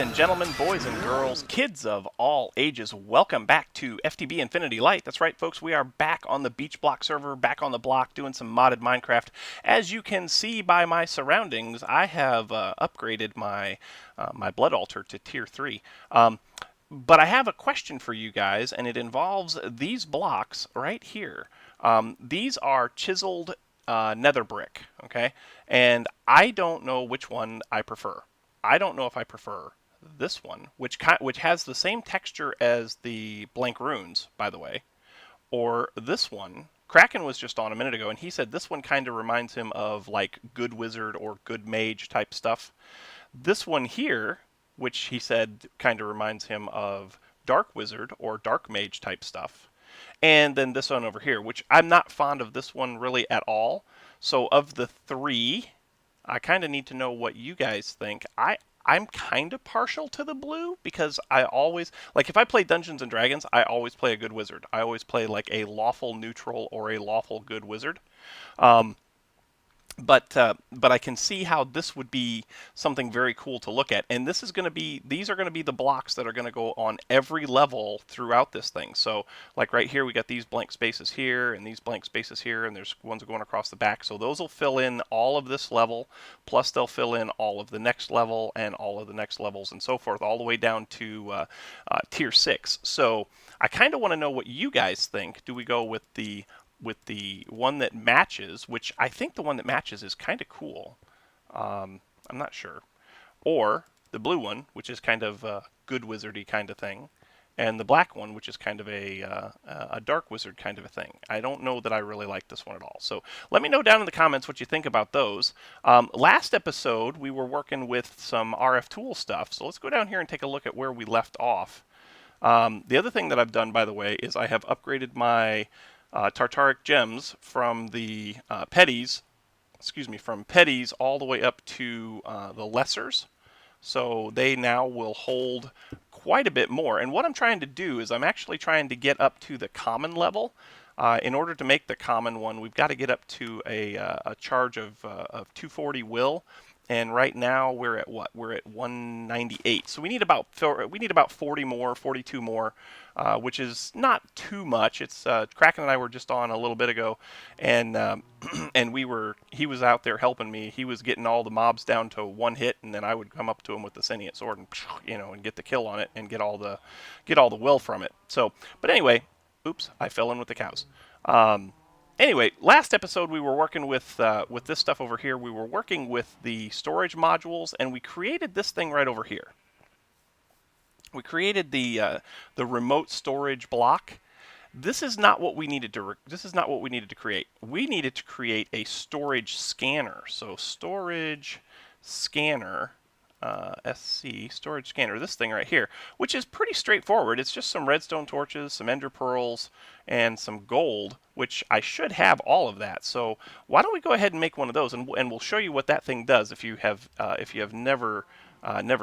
and gentlemen, boys and girls, kids of all ages, welcome back to FTB Infinity Lite. That's right, folks, we are back on the BeachBlock server, back on the block, doing some modded Minecraft. As you can see by my surroundings, I have upgraded my my blood altar to tier 3. But I have a question for you guys, and it involves these blocks right here. These are chiseled nether brick, okay? And I don't know which one I prefer. I don't know if I prefer this one, which has the same texture as the blank runes, by the way, or this one. Kraken was just on a minute ago, and he said this one kind of reminds him of like good wizard or good mage type stuff. This one here, which he said kind of reminds him of dark wizard or dark mage type stuff. And then this one over here, which I'm not fond of this one really at all. So of the three, I kind of need to know what you guys think. I'm kind of partial to the blue because I always, like if I play Dungeons and Dragons, I always play a good wizard. I always play like a lawful neutral or a lawful good wizard. But I can see how this would be something very cool to look at. And this is going to be, these are going to be the blocks that are going to go on every level throughout this thing. So like right here, we got these blank spaces here and these blank spaces here, and there's ones going across the back. So those will fill in all of this level, plus they'll fill in all of the next level and all of the next levels and so forth, all the way down to tier 6. So I kind of want to know what you guys think. Do we go with the one that matches, which I think the one that matches is kind of cool. I'm not sure. Or the blue one, which is kind of a good wizardy kind of thing, and the black one, which is kind of a dark wizard kind of a thing. I don't know that I really like this one at all. So let me know down in the comments what you think about those. Last episode, we were working with some rfTools stuff. So let's go down here and take a look at where we left off. The other thing that I've done, by the way, is I have upgraded my tartaric gems from the petties, from petties all the way up to the lessers. So they now will hold quite a bit more. And what I'm trying to do is I'm actually trying to get up to the common level. In order to make the common one, we've got to get up to a charge of 240 will. And right now we're at what? We're at 198. So we need about 40 more, 42 more, which is not too much. It's Kraken and I were just on a little bit ago, and and he was out there helping me. He was getting all the mobs down to one hit, and then I would come up to him with the sentient sword and and get the kill on it and get all the will from it. So, but anyway, oops, I fell in with the cows. Anyway, last episode we were working with this stuff over here. We were working with the storage modules, and we created this thing right over here. We created the remote storage block. This is not what we needed to. This is not what we needed to create. We needed to create a storage scanner. So storage scanner. SC storage scanner, this thing right here, which is pretty straightforward. It's just some redstone torches, some ender pearls, and some gold, which I should have all of that. So why don't we go ahead and make one of those, and we'll show you what that thing does if you have never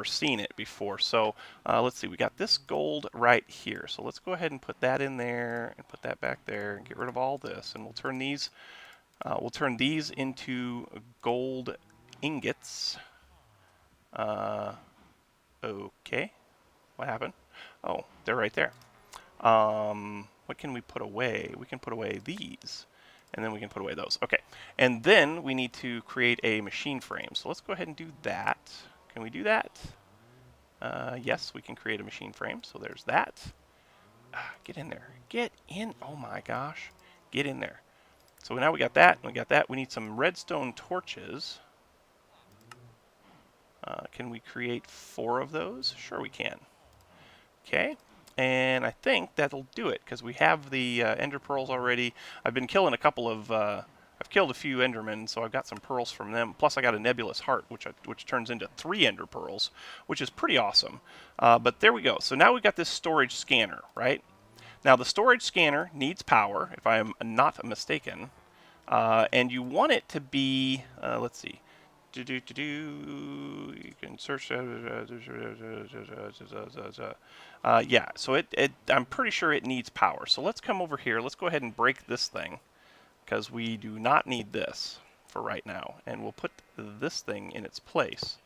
seen it before. So let's see, we got this gold right here. So let's go ahead and put that in there and put that back there and get rid of all this, and we'll turn these into gold ingots. Okay, what happened? Oh, they're right there. What can we put away? We can put away these, and then we can put away those. Okay, and then we need to create a machine frame. So let's go ahead and do that. Can we do that? Yes, we can create a machine frame. So there's that. Get in there. Get in. Oh my gosh. Get in there. So now we got that. We got that. We need some redstone torches. Can we create 4 of those? Sure we can. Okay, and I think that'll do it because we have the ender pearls already. I've been killing a couple of, I've killed a few endermen, so I've got some pearls from them. Plus I got a nebulous heart, which turns into 3 ender pearls, which is pretty awesome. But there we go. So now we've got this storage scanner, right? Now the storage scanner needs power, if I am not mistaken, and you want it to be, let's see. You can search. Yeah, so I'm pretty sure it needs power. So let's come over here. Let's go ahead and break this thing because we do not need this for right now. And we'll put this thing in its place,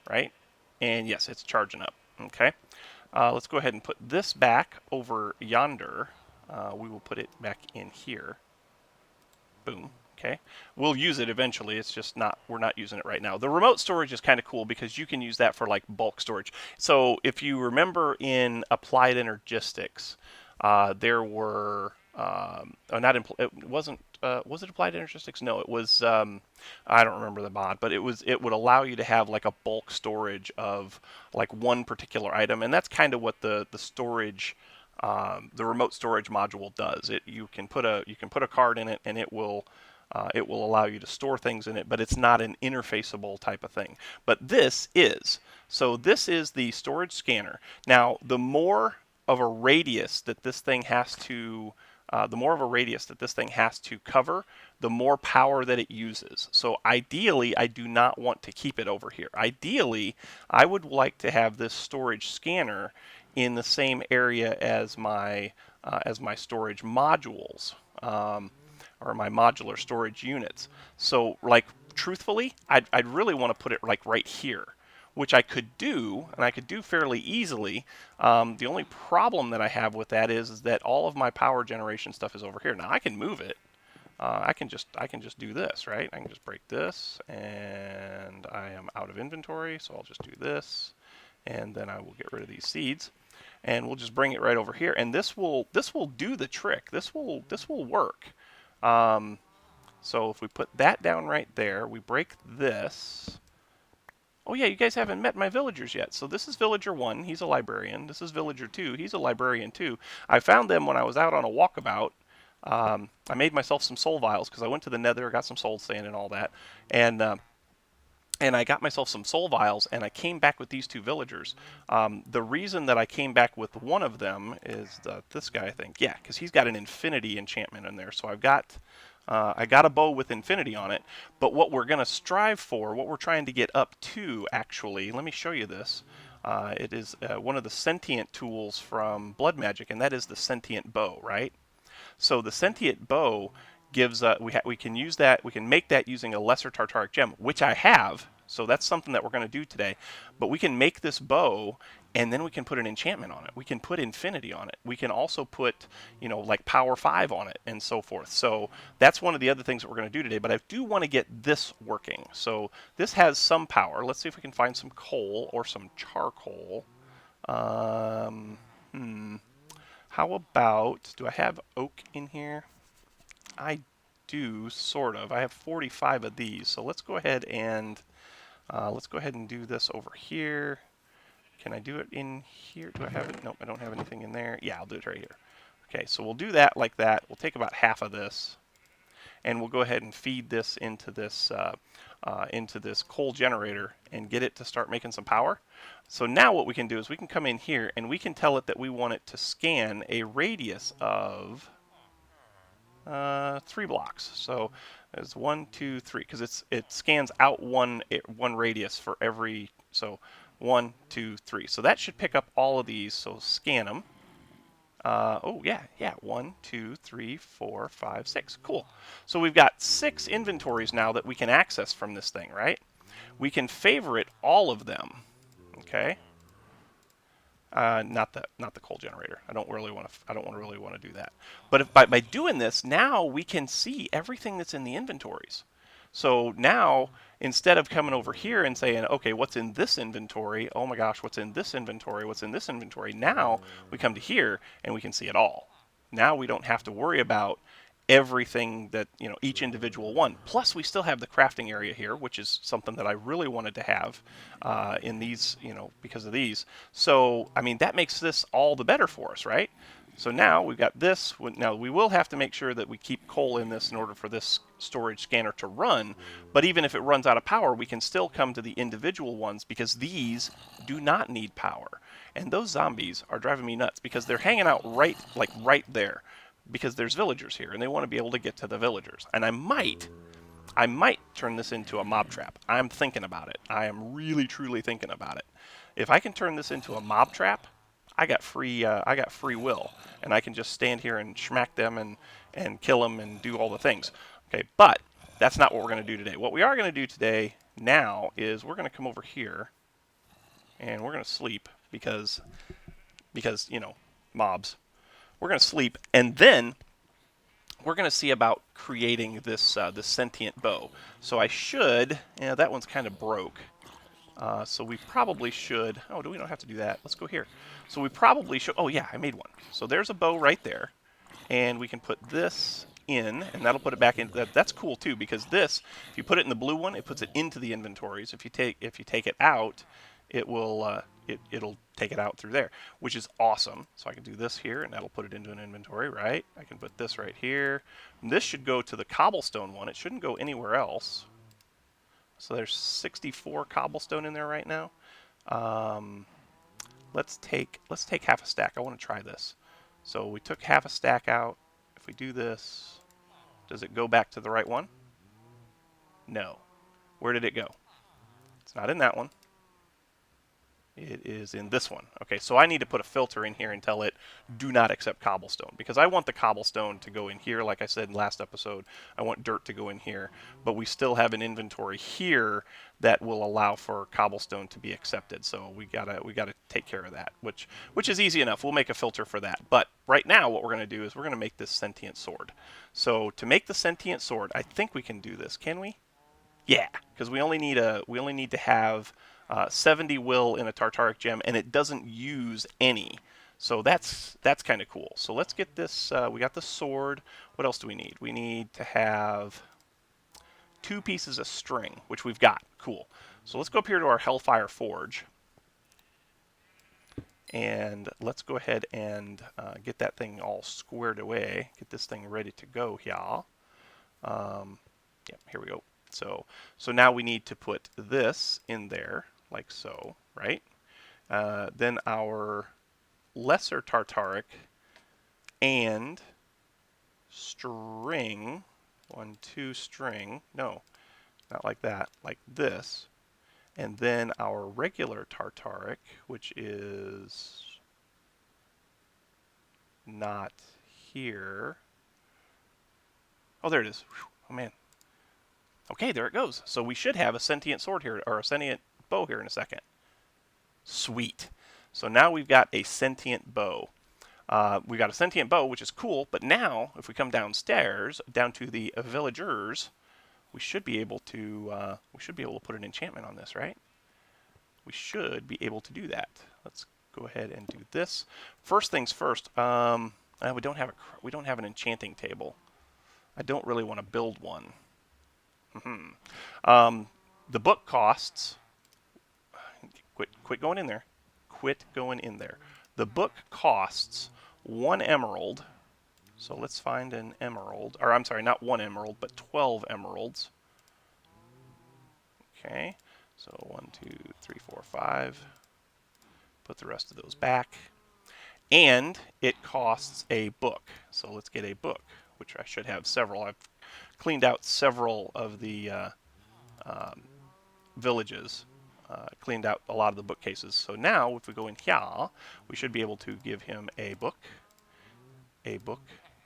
right? And yes, it's charging up. Okay, let's go ahead and put this back over yonder. We will put it back in here. Boom. Okay. We'll use it eventually. It's just not, we're not using it right now. The remote storage is kind of cool because you can use that for like bulk storage. So if you remember in applied energistics, there were, not it wasn't, was it applied energistics? No, it was, I don't remember the mod, but it would allow you to have like a bulk storage of like one particular item. And that's kind of what the storage, the remote storage module does. You can put a card in it, and it will allow you to store things in it, but it's not an interfaceable type of thing. But this is. So this is the storage scanner. Now, the more of a radius that this thing has to cover, the more power that it uses. So ideally, I do not want to keep it over here. Ideally, I would like to have this storage scanner in the same area as my storage modules, or my modular storage units. So, like, truthfully, I'd really want to put it like right here, which I could do, and I could do fairly easily. The only problem that I have with that is that all of my power generation stuff is over here. Now I can move it. I can just do this, right? I can just break this, and I am out of inventory, so I'll just do this, and then I will get rid of these seeds, and we'll just bring it right over here, and this will do the trick. This will work. So if we put that down right there, we break this. Oh yeah, you guys haven't met my villagers yet. So this is villager 1, he's a librarian. This is villager 2, he's a librarian too. I found them when I was out on a walkabout. I made myself some soul vials because I went to the nether, got some soul sand and all that. And I got myself some soul vials, and I came back with these 2 villagers. The reason that I came back with one of them is this guy, I think. Yeah, because he's got an infinity enchantment in there. So I got a bow with infinity on it. But what we're going to strive for, what we're trying to get up to, actually, let me show you this. It is one of the sentient tools from Blood Magic, and that is the sentient bow, right? So the sentient bow gives we can use that, we can make that using a lesser tartaric gem, which I have. So that's something that we're going to do today. But we can make this bow, and then we can put an enchantment on it. We can put infinity on it. We can also put, like power 5 on it, and so forth. So that's one of the other things that we're going to do today. But I do want to get this working. So this has some power. Let's see if we can find some coal or some charcoal. How about, do I have oak in here? I do, sort of. I have 45 of these. So let's go ahead and do this over here. Can I do it in here? Do I have it? Nope, I don't have anything in there. Yeah, I'll do it right here. Okay, so we'll do that like that. We'll take about half of this, and we'll go ahead and feed this into this coal generator and get it to start making some power. So now what we can do is we can come in here and we can tell it that we want it to scan a radius of 3 blocks. So it's 1, 2, 3, because it scans out one radius for every. So 1, 2, 3. So that should pick up all of these. So scan them. Oh yeah. 1, 2, 3, 4, 5, 6. Cool. So we've got 6 inventories now that we can access from this thing, right? We can favorite all of them. Okay. Not the coal generator. I don't really want to do that. But if by doing this, now we can see everything that's in the inventories. So now, instead of coming over here and saying, okay, what's in this inventory? Oh my gosh, what's in this inventory? What's in this inventory? Now we come to here and we can see it all. Now we don't have to worry about everything that, each individual one. Plus, we still have the crafting area here, which is something that I really wanted to have in these, because of these. So, I mean, that makes this all the better for us, right? So now we've got this. Now we will have to make sure that we keep coal in this in order for this storage scanner to run. But even if it runs out of power, we can still come to the individual ones because these do not need power. And those zombies are driving me nuts because they're hanging out right there. Because there's villagers here, and they want to be able to get to the villagers. And I might turn this into a mob trap. I'm thinking about it. I am really, truly thinking about it. If I can turn this into a mob trap, I got free will, and I can just stand here and smack them and kill them and do all the things. Okay, but that's not what we're going to do today. What we are going to do today now is we're going to come over here, and we're going to sleep. because you know, mobs. We're going to sleep, and then we're going to see about creating this sentient bow. So I should, yeah, that one's kind of broke. So we probably should, oh, do we don't have to do that? Let's go here. So we probably should, oh yeah, I made one. So there's a bow right there. And we can put this in, and that'll put it back in. That's cool too, because this, if you put it in the blue one, it puts it into the inventories. If you take it out, it will it'll take it out through there, which is awesome. So I can do this here, and that'll put it into an inventory, right? I can put this right here. And this should go to the cobblestone one. It shouldn't go anywhere else. So there's 64 cobblestone in there right now. Let's take half a stack. I want to try this. So we took half a stack out. If we do this, does it go back to the right one? No. Where did it go? It's not in that one. It is in this one. Okay, so I need to put a filter in here and tell it, do not accept cobblestone, because I want the cobblestone to go in here. Like I said in last episode, I want dirt to go in here, but we still have an inventory here that will allow for cobblestone to be accepted. So we gotta take care of that, which is easy enough. We'll make a filter for that. But right now, what we're gonna do is we're gonna make this sentient sword. So to make the sentient sword, I think we can do this. Can we? Yeah, because we only need to have 70 will in a tartaric gem, and it doesn't use any. So that's kind of cool. So let's get this. We got the sword. What else do we need? We need to have 2 pieces of string, which we've got. Cool. So let's go up here to our Hellfire Forge, and let's go ahead and get that thing all squared away. Get this thing ready to go here. Yeah, here we go. So now we need to put this in there, like so, right? Then our lesser tartaric and string, 1, 2 string, no, not like that, like this. And then our regular tartaric, which is not here. Oh, there it is. Whew. Oh, man. Okay, there it goes. So we should have a sentient sword here, or a sentient bow here in a second. Sweet. So now we've got a sentient bow. We got a sentient bow, which is cool. But now, if we come downstairs, down to the villagers, we should be able to put an enchantment on this, right? We should be able to do that. Let's go ahead and do this. First things first. We don't have an enchanting table. I don't really want to build one. The book costs. Quit going in there. Quit going in there. The book costs 1 emerald. So let's find an emerald. Or I'm sorry, not 1 emerald, but 12 emeralds. Okay. So 1, 2, 3, 4, 5. Put the rest of those back. And it costs a book. So let's get a book, which I should have several. I've cleaned out several of the villages, cleaned out a lot of the bookcases. So now, if we go in here, we should be able to give him a book,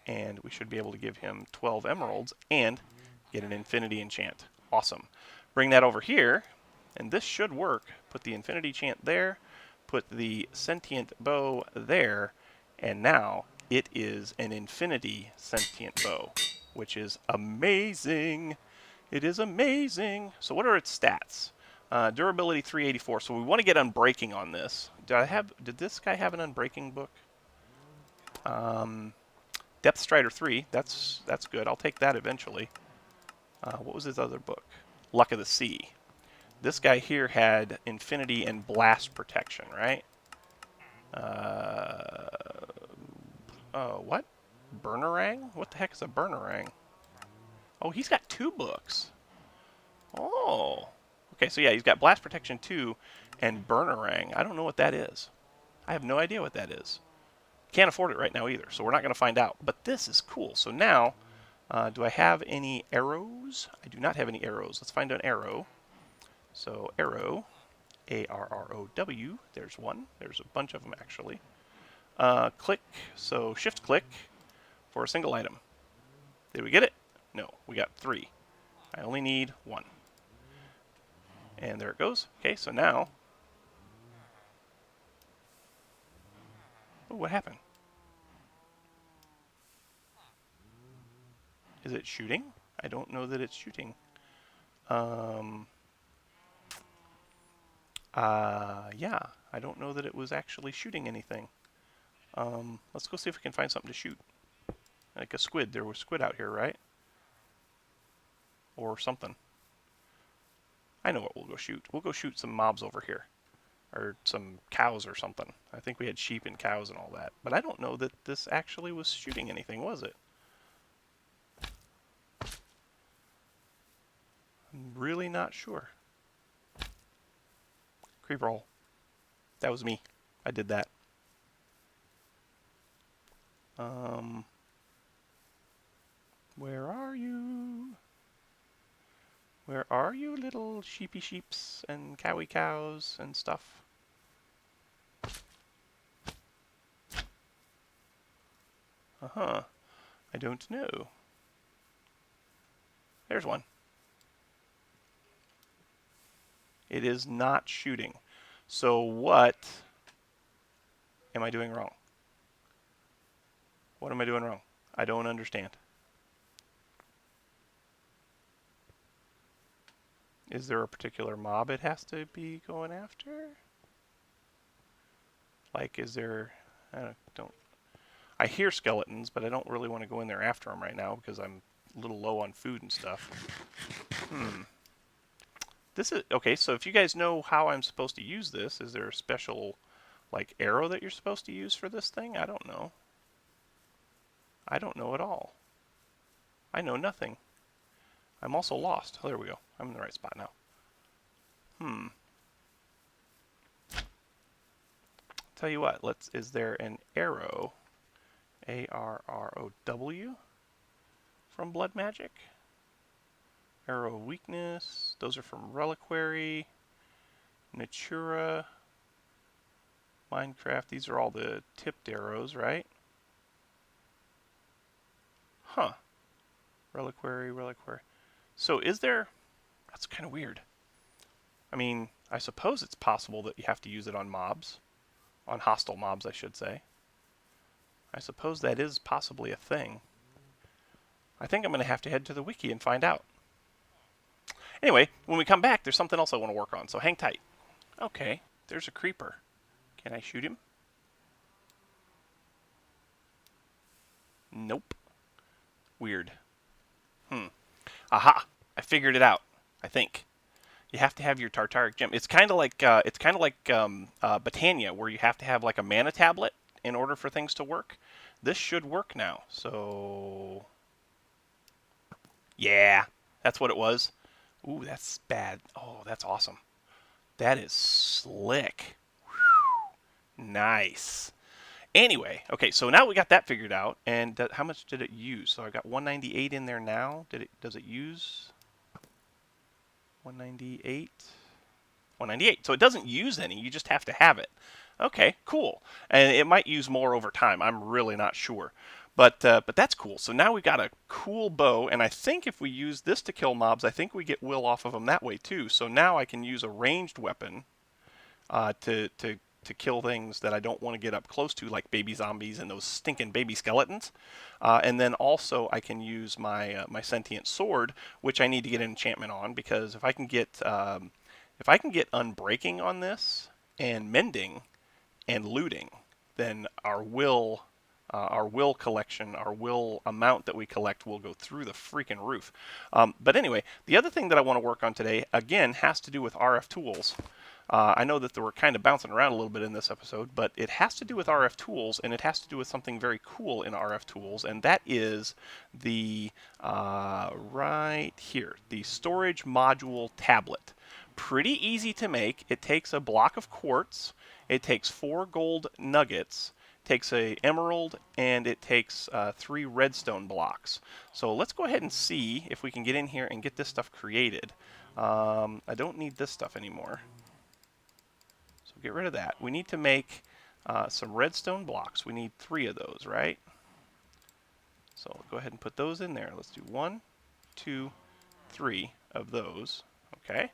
and we should be able to give him 12 emeralds and get an infinity enchant. Awesome. Bring that over here, and this should work. Put the infinity enchant there, put the sentient bow there, and now it is an infinity sentient bow, which is amazing. It is amazing. So what are its stats? Durability 384. So we want to get unbreaking on this. Did this guy have an unbreaking book? Depth Strider 3. That's good. I'll take that eventually. What was his other book? Luck of the Sea. This guy here had infinity and blast protection, right? What? Burnerang? What the heck is a burnerang? Oh, he's got 2 books. Oh. Okay, so yeah, he's got blast protection 2 and burnerang. I don't know what that is. I have no idea what that is. Can't afford it right now either, so we're not going to find out. But this is cool. So now, do I have any arrows? I do not have any arrows. Let's find an arrow. So arrow, A-R-R-O-W. There's one. There's a bunch of them actually. Click. So shift click for a single item. Did we get it? No, we got 3. I only need 1. And there it goes. Okay, so now Oh, what happened? Is it shooting? I don't know that it's shooting. Yeah, I don't know that it was actually shooting anything. Let's go see if we can find something to shoot. Like a squid. There was squid out here, right? Or something. I know what we'll go shoot. We'll go shoot some mobs over here. Or some cows or something. I think we had sheep and cows and all that. But I don't know that this actually was shooting anything, was it? I'm really not sure. Creep roll. That was me. I did that. Where are you? Where are you, little sheepy sheeps and cowy cows and stuff? Uh-huh. I don't know. There's one. It is not shooting. So what am I doing wrong? What am I doing wrong? I don't understand. Is there a particular mob it has to be going after? Like, is there... I hear skeletons, but I don't really want to go in there after them right now because I'm a little low on food and stuff. This is... Okay, so if you guys know how I'm supposed to use this, is there a special, like, arrow that you're supposed to use for this thing? I don't know. I don't know at all. I know nothing. I'm also lost. Oh, there we go. I'm in the right spot now. Tell you what, is there an arrow, A-R-R-O-W, from Blood Magic? Arrow of Weakness, those are from Reliquary, Natura, Minecraft, these are all the tipped arrows, right? Huh. Reliquary. So is there... That's kind of weird. I mean, I suppose it's possible that you have to use it on mobs. On hostile mobs, I should say. I suppose that is possibly a thing. I think I'm going to have to head to the wiki and find out. Anyway, when we come back, there's something else I want to work on, so hang tight. Okay, there's a creeper. Can I shoot him? Nope. Weird. Aha! I figured it out, I think. You have to have your tartaric gem. It's kind of like Botania, where you have to have like a mana tablet in order for things to work. This should work now. So, yeah, that's what it was. Ooh, that's bad. Oh, that's awesome. That is slick. Whew. Nice. Anyway, okay, so now we got that figured out. And how much did it use? So I got 198 in there now. Does it use 198? 198. So it doesn't use any. You just have to have it. Okay, cool. And it might use more over time. I'm really not sure. But that's cool. So now we've got a cool bow, and I think if we use this to kill mobs, I think we get will off of them that way too. So now I can use a ranged weapon to kill things that I don't want to get up close to, like baby zombies and those stinking baby skeletons. And then also I can use my my sentient sword, which I need to get an enchantment on, because if I can get unbreaking on this and mending and looting, then our will collection, our will amount that we collect will go through the freaking roof. But anyway, the other thing that I want to work on today, again, has to do with rfTools. I know that we're kind of bouncing around a little bit in this episode, but it has to do with rfTools, and it has to do with something very cool in rfTools, and that is the, right here, the storage module tablet. Pretty easy to make. It takes a block of quartz, it takes 4 gold nuggets, takes a emerald, and it takes 3 redstone blocks. So let's go ahead and see if we can get in here and get this stuff created. I don't need this stuff anymore. So get rid of that. We need to make some redstone blocks. We need 3 of those, right? So go ahead and put those in there. Let's do 1, 2, 3 of those. Okay.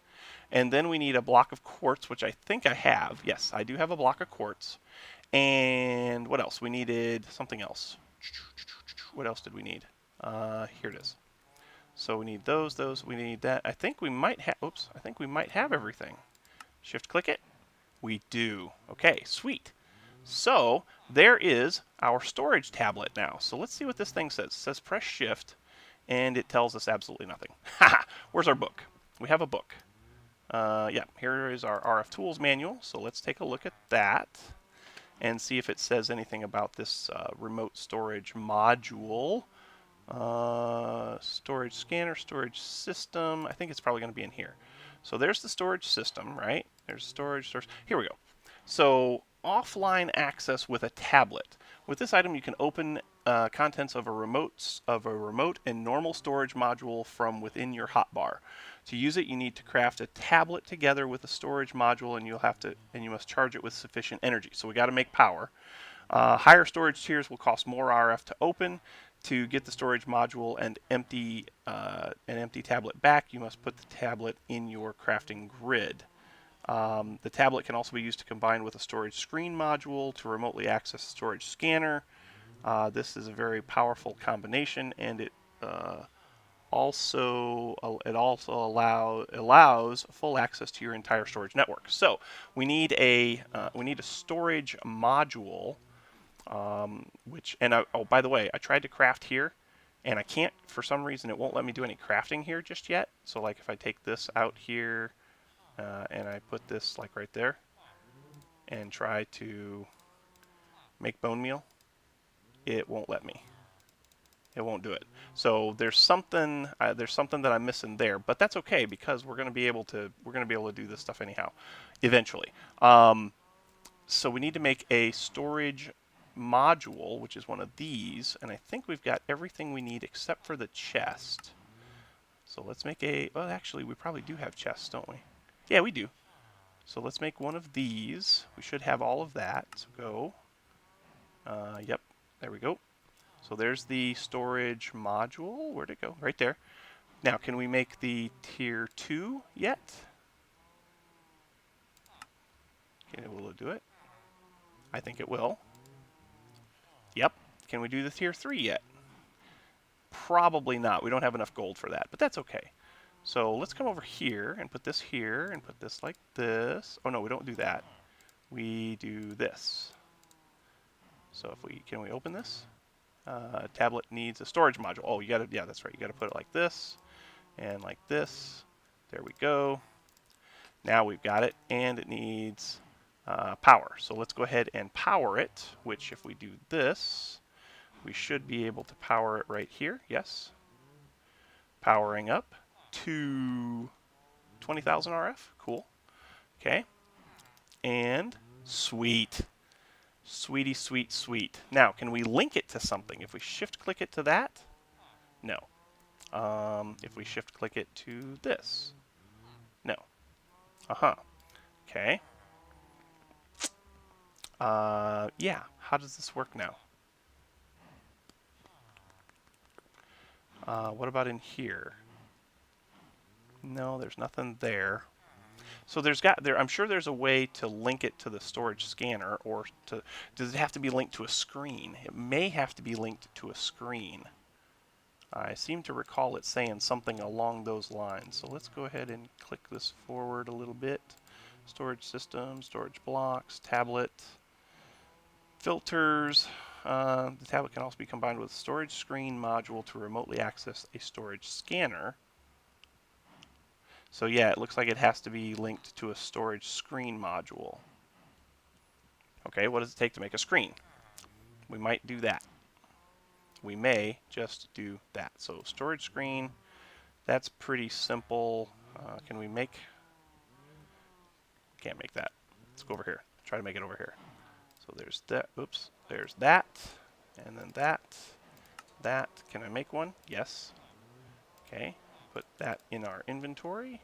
And then we need a block of quartz, which I think I have. Yes, I do have a block of quartz. And what else? We needed something else. What else did we need? Here it is. So we need those, we need that. I think we might have, oops, I think we might have everything. Shift click it. We do. Okay, sweet. So there is our storage tablet now. So let's see what this thing says. It says press shift, and it tells us absolutely nothing. Haha, where's our book? We have a book. Yeah, here is our rfTools manual. So let's take a look at that and see if it says anything about this remote storage module. Storage scanner, storage system. I think it's probably going to be in here. So there's the storage system, right? There's storage. Here we go. So offline access with a tablet. With this item, you can open contents of a remote and normal storage module from within your hotbar. To use it, you need to craft a tablet together with a storage module, and you must charge it with sufficient energy. So we got to make power. Higher storage tiers will cost more RF to open. To get the storage module and empty an empty tablet back, you must put the tablet in your crafting grid. The tablet can also be used to combine with a storage screen module to remotely access a storage scanner. This is a very powerful combination, and it also allows full access to your entire storage network. So we need a storage module. Oh, by the way, I tried to craft here, and I can't, for some reason, it won't let me do any crafting here just yet. So like if I take this out here, and I put this like right there, and try to make bone meal, it won't let me. It won't do it. So there's something that I'm missing there, but that's okay because we're going to be able to do this stuff anyhow, eventually. So we need to make a storage module, which is one of these, and I think we've got everything we need except for the chest. So let's make well, actually we probably do have chests, don't we? Yeah, we do. So let's make one of these. We should have all of that. So go. Yep, there we go. So there's the storage module. Where'd it go? Right there. Now, can we make the tier 2 yet? Okay, will it do it? I think it will. Yep. Can we do the tier 3 yet? Probably not. We don't have enough gold for that, but that's okay. So let's come over here and put this here and put this like this. Oh no, we don't do that. We do this. So can we open this? Tablet needs a storage module. Oh, yeah, that's right. You gotta put it like this and like this. There we go. Now we've got it, and it needs power. So let's go ahead and power it, which if we do this, we should be able to power it right here. Yes. Powering up to 20,000 RF. Cool. Okay. And sweet. Sweetie, sweet, sweet. Now, can we link it to something? If we shift click it to that? No. If we shift click it to this? No. Uh-huh. Okay. Yeah. How does this work now? What about in here? No, there's nothing there. So I'm sure there's a way to link it to the storage scanner, or does it have to be linked to a screen? It may have to be linked to a screen. I seem to recall it saying something along those lines. So let's go ahead and click this forward a little bit. Storage system, storage blocks, tablet, filters. The tablet can also be combined with a storage screen module to remotely access a storage scanner. So yeah, it looks like it has to be linked to a storage screen module. Okay, what does it take to make a screen? We might do that. We may just do that. So storage screen, that's pretty simple. Can we make? Can't make that. Let's go over here. Try to make it over here. So there's that. Oops. There's that. And then that. That. Can I make one? Yes. Okay. Put that in our inventory.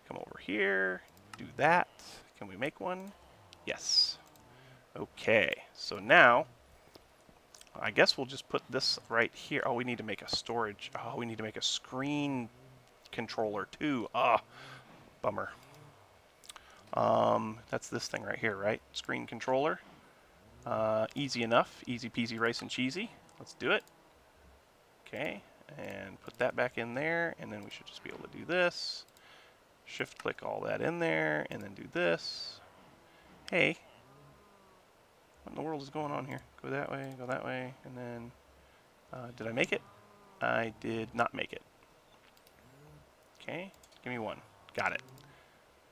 Come over here. Do that. Can we make one? Yes. Okay. So now, I guess we'll just put this right here. Oh, we need to make a storage. Oh, we need to make a screen controller too. Oh, Bummer. That's this thing right here, right? Screen controller. Easy enough. Easy peasy rice and cheesy. Let's do it. Okay, and put that back in there, and then we should just be able to do this. Shift click all that in there, and then do this. Hey, what in the world is going on here? Go that way, and then, did I make it? I did not make it. Okay, give me one. Got it.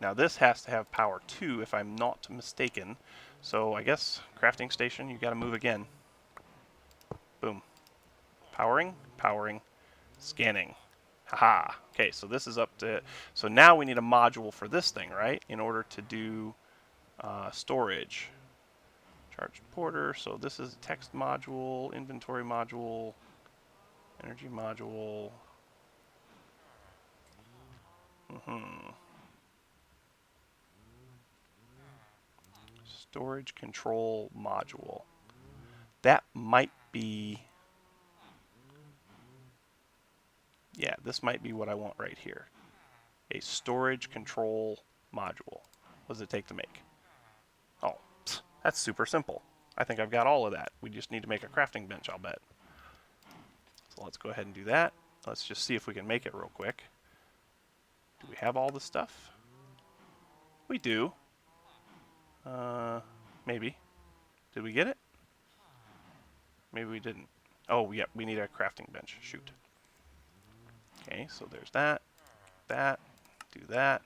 Now this has to have power 2 if I'm not mistaken. So I guess crafting station, you gotta move again. Boom. Powering, powering, scanning. Haha. Okay, so this is up to, so now we need a module for this thing, right? In order to do storage. Charged porter, so this is text module, inventory module, energy module. Storage control module. That might be, yeah, this might be what I want right here. A storage control module. What does it take to make? Oh, that's super simple. I think I've got all of that. We just need to make a crafting bench, I'll bet. So let's go ahead and do that. Let's just see if we can make it real quick. Do we have all the stuff? We do. Maybe. Did we get it? Maybe we didn't. Oh, yeah, we need a crafting bench. Shoot. Okay, so there's that. That. Do that.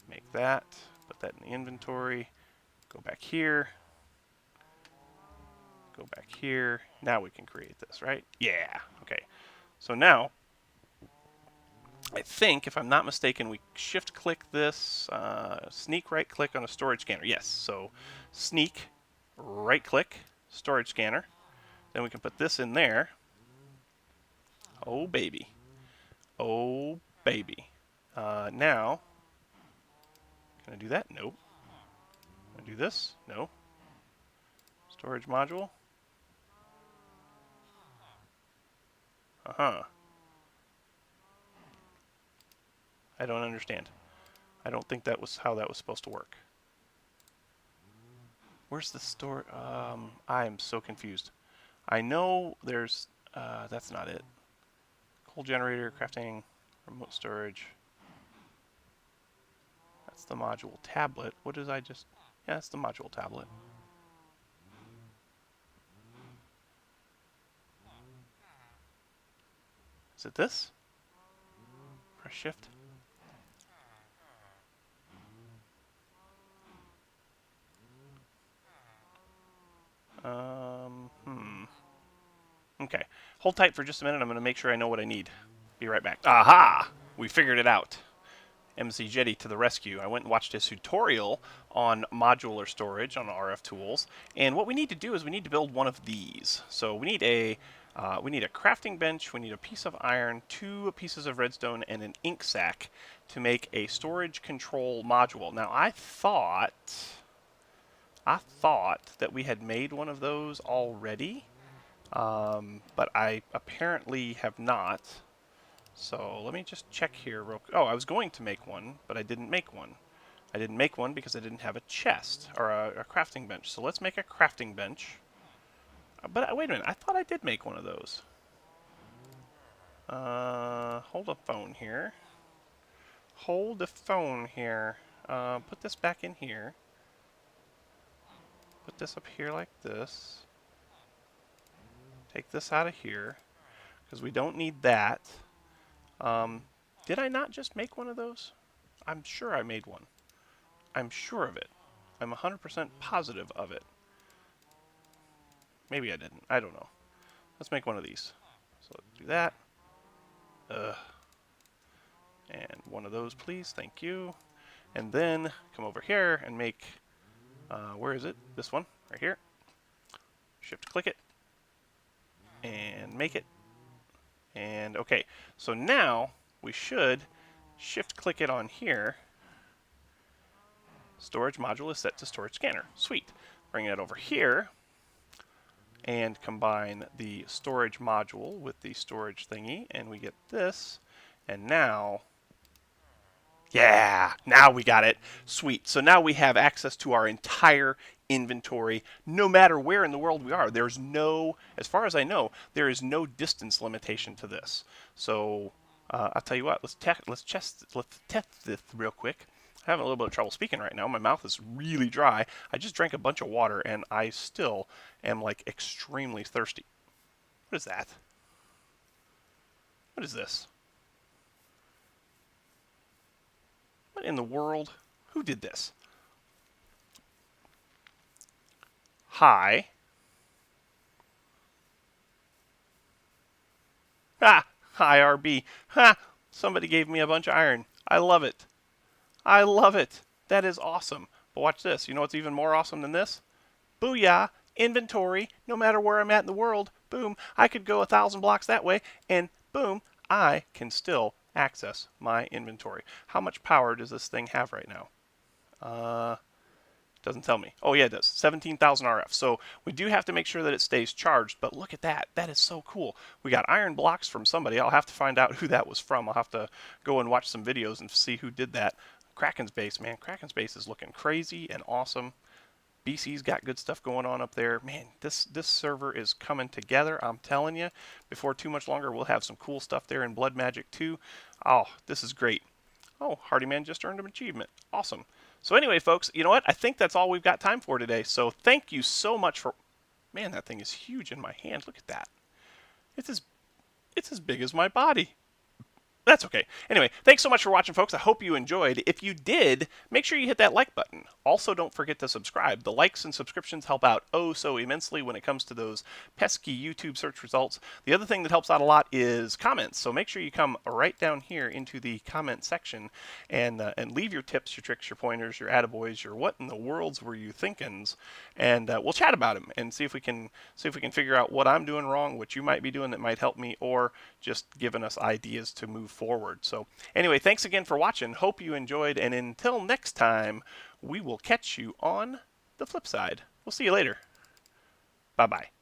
Make that. Put that in the inventory. Go back here. Go back here. Now we can create this, right? Yeah. Okay. So now, I think, if I'm not mistaken, we shift click this, sneak right click on a storage scanner. Yes. So sneak right click storage scanner. Then we can put this in there. Oh, baby. Oh, baby. Now, can I do that? No. Can I do this? No. Storage module. Uh-huh. I don't understand. I don't think that was how that was supposed to work. Where's the store? I am so confused. I know there's, that's not it. Coal generator, crafting, remote storage. That's the module tablet. What did I just, yeah, that's the module tablet. Is it this? Press shift. Okay. Hold tight for just a minute. I'm going to make sure I know what I need. Be right back. Aha! We figured it out. MC Jetty to the rescue. I went and watched a tutorial on modular storage on rfTools, and what we need to do is we need to build one of these. So we need a crafting bench, we need a piece of iron, 2 pieces of redstone, and an ink sac to make a storage control module. Now I thought that we had made one of those already, but I apparently have not. So let me just check here real quick. Oh, I was going to make one, but I didn't make one. I didn't make one because I didn't have a chest or a crafting bench. So let's make a crafting bench. But wait a minute, I thought I did make one of those. Hold a phone here. Hold the phone here. Put this back in here. Put this up here like this. Take this out of here because we don't need that. Did I not just make one of those? I'm sure I made one. I'm sure of it. I'm 100% positive of it. Maybe I didn't. I don't know. Let's make one of these. So let's do that. And one of those, please. Thank you. And then come over here and make, where is it? This one, right here. Shift click it. And make it. And okay, so now we should shift click it on here. Storage module is set to storage scanner. Sweet. Bring it over here and combine the storage module with the storage thingy, and we get this. And now Yeah, now we got it. Sweet. So now we have access to our entire inventory no matter where in the world we are. There's no, as far as I know, there is no distance limitation to this. So I'll tell you what, let's test this real quick. I'm having a little bit of trouble speaking right now. My mouth is really dry. I just drank a bunch of water and I still am like extremely thirsty. What is that? What is this? What in the world? Who did this? Hi. Ha! Hi, RB. Ha! Somebody gave me a bunch of iron. I love it. I love it. That is awesome. But watch this. You know what's even more awesome than this? Booyah! Inventory. No matter where I'm at in the world, boom, I could go 1,000 blocks that way, and boom, I can still access my inventory. How much power does this thing have right now? Doesn't tell me. Oh, yeah, it does. 17,000 RF. So we do have to make sure that it stays charged, but look at that. That is so cool. We got iron blocks from somebody. I'll have to find out who that was from. I'll have to go and watch some videos and see who did that. Kraken's base, man. Kraken's base is looking crazy and awesome. BC's got good stuff going on up there. Man, this server is coming together. I'm telling you. Before too much longer, we'll have some cool stuff there in Blood Magic too. Oh, this is great. Oh, Hardyman just earned an achievement. Awesome. So anyway, folks, you know what? I think that's all we've got time for today. So thank you so much for... Man, that thing is huge in my hand. Look at that. It's as big as my body. That's okay. Anyway, thanks so much for watching, folks. I hope you enjoyed. If you did, make sure you hit that like button. Also, don't forget to subscribe. The likes and subscriptions help out oh so immensely when it comes to those pesky YouTube search results. The other thing that helps out a lot is comments. So make sure you come right down here into the comment section and leave your tips, your tricks, your pointers, your attaboys, your what in the worlds were you thinkins, and we'll chat about them and see if we can figure out what I'm doing wrong, what you might be doing that might help me, or just giving us ideas to move forward. So anyway, thanks again for watching. Hope you enjoyed, and until next time, we will catch you on the flip side. We'll see you later. Bye-bye.